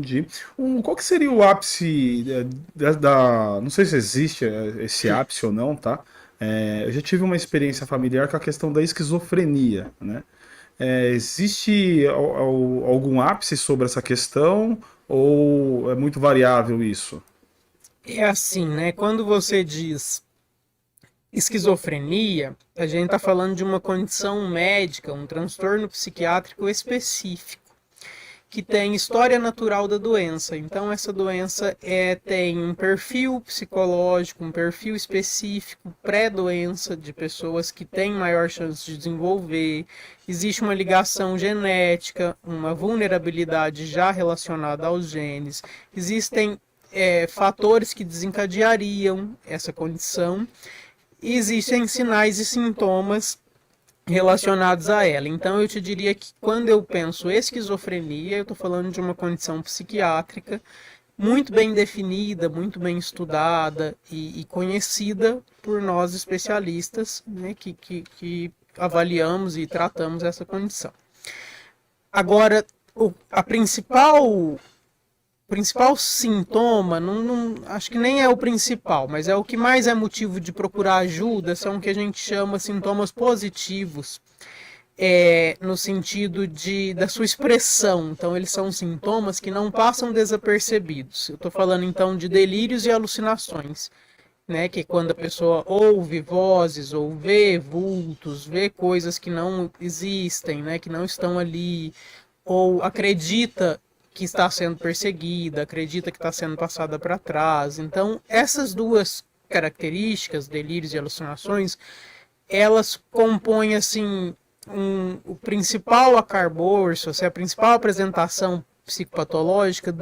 entendi. Qual que seria o ápice não sei se existe esse ápice ou não, tá? Eu já tive uma experiência familiar com a questão da esquizofrenia, né? Existe algum ápice sobre essa questão ou é muito variável isso? É assim, né? Quando você diz esquizofrenia, a gente está falando de uma condição médica, um transtorno psiquiátrico específico, que tem história natural da doença. Então, essa doença tem um perfil psicológico, um perfil específico, pré-doença, de pessoas que têm maior chance de desenvolver. Existe uma ligação genética, uma vulnerabilidade já relacionada aos genes. Existem fatores que desencadeariam essa condição. E existem sinais e sintomas relacionados a ela. Então eu te diria que quando eu penso esquizofrenia, eu estou falando de uma condição psiquiátrica muito bem definida, muito bem estudada e conhecida por nós especialistas, né, que avaliamos e tratamos essa condição. Agora, a principal sintoma, acho que nem é o principal, mas é o que mais é motivo de procurar ajuda, são o que a gente chama sintomas positivos, no sentido da sua expressão. Então, eles são sintomas que não passam desapercebidos. Eu estou falando, então, de delírios e alucinações, né? Que é quando a pessoa ouve vozes, ou vê vultos, vê coisas que não existem, né? Que não estão ali, ou acredita que está sendo perseguida, acredita que está sendo passada para trás. Então, essas duas características, delírios e alucinações, elas compõem assim o principal arcabouço, assim, a principal apresentação psicopatológica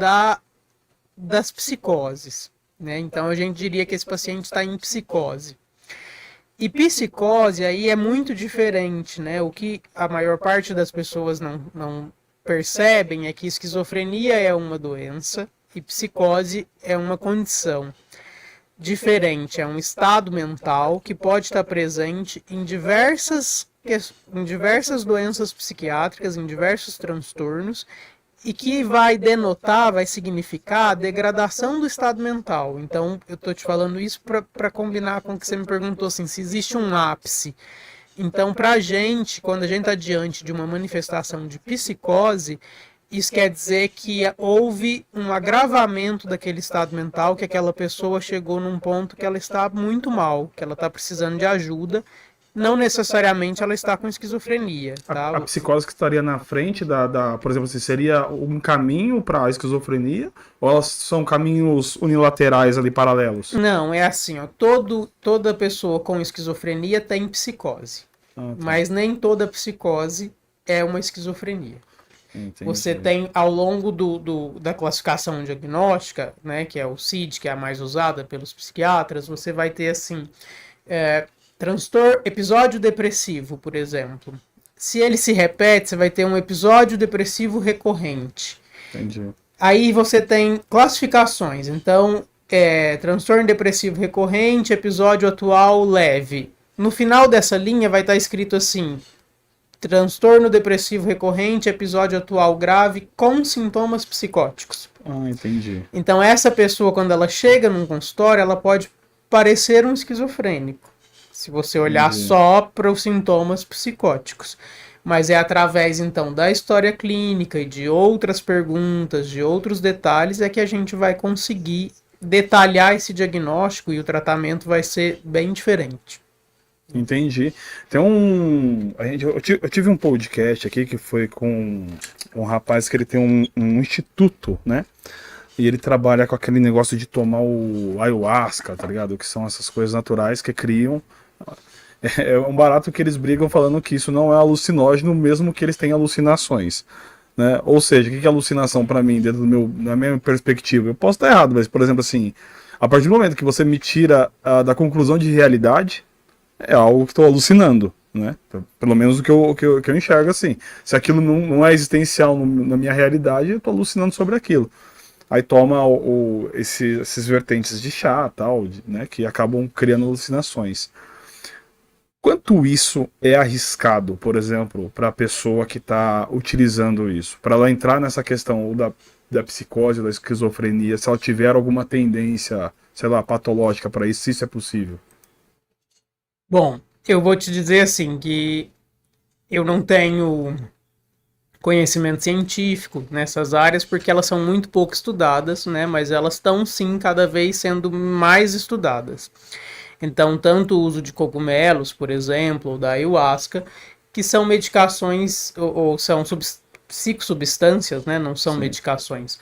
das psicoses, né? Então a gente diria que esse paciente está em psicose. E psicose aí é muito diferente, né? O que a maior parte das pessoas não percebem é que esquizofrenia é uma doença e psicose é uma condição diferente, é um estado mental que pode estar presente em diversas doenças psiquiátricas, em diversos transtornos, e que vai denotar, vai significar a degradação do estado mental. Então, eu estou te falando isso para combinar com o que você me perguntou, assim, se existe um ápice. Então, para a gente, quando a gente está diante de uma manifestação de psicose, isso quer dizer que houve um agravamento daquele estado mental, que aquela pessoa chegou num ponto que ela está muito mal, que ela está precisando de ajuda. Não necessariamente ela está com esquizofrenia, tá? A psicose que estaria na frente por exemplo, assim, seria um caminho para a esquizofrenia ou elas são caminhos unilaterais ali paralelos? Não, é assim, ó, toda pessoa com esquizofrenia tem psicose, Ah, tá. mas nem toda psicose é uma esquizofrenia. Você Entendi. tem, ao longo da classificação diagnóstica, né, que é o CID, que é a mais usada pelos psiquiatras, você vai ter, assim, transtorno, episódio depressivo, por exemplo. Se ele se repete, você vai ter um episódio depressivo recorrente. Entendi. Aí você tem classificações. Então, transtorno depressivo recorrente, episódio atual leve. No final dessa linha vai estar escrito assim: transtorno depressivo recorrente, episódio atual grave com sintomas psicóticos. Ah, entendi. Então, essa pessoa, quando ela chega num consultório, ela pode parecer um esquizofrênico, se você olhar Entendi. só para os sintomas psicóticos. Mas é através, então, da história clínica e de outras perguntas, de outros detalhes, é que a gente vai conseguir detalhar esse diagnóstico e o tratamento vai ser bem diferente. Entendi. Tem eu tive um podcast aqui que foi com um rapaz que ele tem um instituto, né? E ele trabalha com aquele negócio de tomar o ayahuasca, tá ligado? Que são essas coisas naturais que criam. É um barato que eles brigam falando que isso não é alucinógeno, mesmo que eles tenham alucinações. Né? Ou seja, o que é alucinação para mim, dentro da minha perspectiva? Eu posso estar errado, mas, por exemplo, assim, a partir do momento que você me tira da conclusão de realidade, é algo que estou alucinando, né? Pelo menos o que eu enxergo assim. Se aquilo não é existencial na minha realidade, eu estou alucinando sobre aquilo. Aí toma esses vertentes de chá, tal, né? Que acabam criando alucinações. Quanto isso é arriscado, por exemplo, para a pessoa que está utilizando isso? Para ela entrar nessa questão ou da psicose, da esquizofrenia, se ela tiver alguma tendência, sei lá, patológica para isso, se isso é possível? Bom, eu vou te dizer assim que eu não tenho conhecimento científico nessas áreas porque elas são muito pouco estudadas, né? Mas elas estão sim cada vez sendo mais estudadas. Então, tanto o uso de cogumelos, por exemplo, ou da ayahuasca, que são medicações ou são psicossubstâncias, né? Não são Sim. medicações.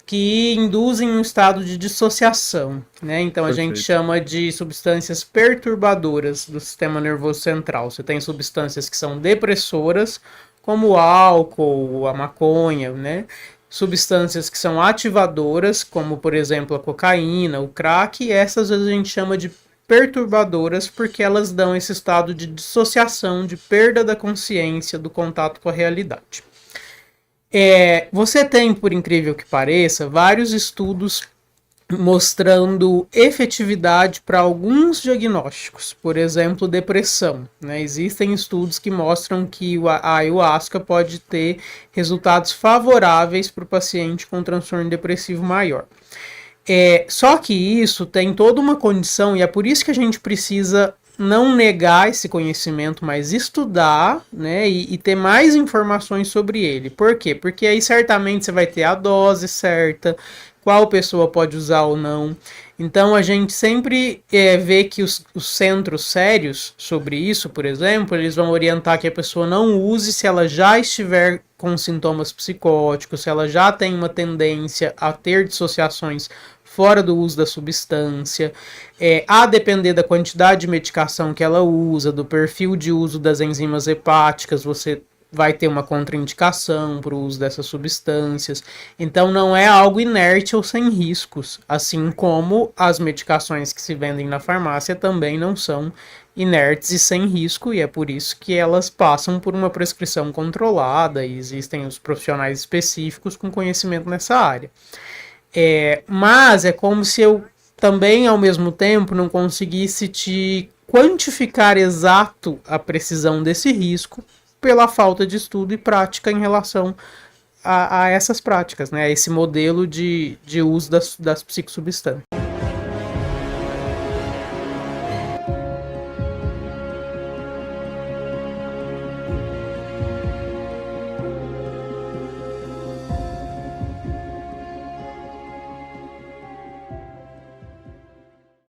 Que induzem um estado de dissociação, né? Então a gente Perfeito. chama de substâncias perturbadoras do sistema nervoso central. Você tem substâncias que são depressoras, como o álcool, a maconha, né? Substâncias que são ativadoras, como por exemplo a cocaína, o crack, e essas a gente chama de perturbadoras porque elas dão esse estado de dissociação, de perda da consciência, do contato com a realidade. Você tem, por incrível que pareça, vários estudos mostrando efetividade para alguns diagnósticos, por exemplo, depressão, né? Existem estudos que mostram que a ayahuasca pode ter resultados favoráveis para o paciente com transtorno depressivo maior. Só que isso tem toda uma condição, e é por isso que a gente precisa não negar esse conhecimento, mas estudar, né, e ter mais informações sobre ele. Por quê? Porque aí certamente você vai ter a dose certa, qual pessoa pode usar ou não. Então a gente sempre vê que os centros sérios sobre isso, por exemplo, eles vão orientar que a pessoa não use se ela já estiver com sintomas psicóticos, se ela já tem uma tendência a ter dissociações fora do uso da substância, a depender da quantidade de medicação que ela usa, do perfil de uso das enzimas hepáticas, você vai ter uma contraindicação para o uso dessas substâncias. Então não é algo inerte ou sem riscos, assim como as medicações que se vendem na farmácia também não são inertes e sem risco, e é por isso que elas passam por uma prescrição controlada e existem os profissionais específicos com conhecimento nessa área. Mas é como se eu também, ao mesmo tempo, não conseguisse te quantificar exato a precisão desse risco pela falta de estudo e prática em relação a essas práticas, né? A esse modelo de uso das psicossubstâncias.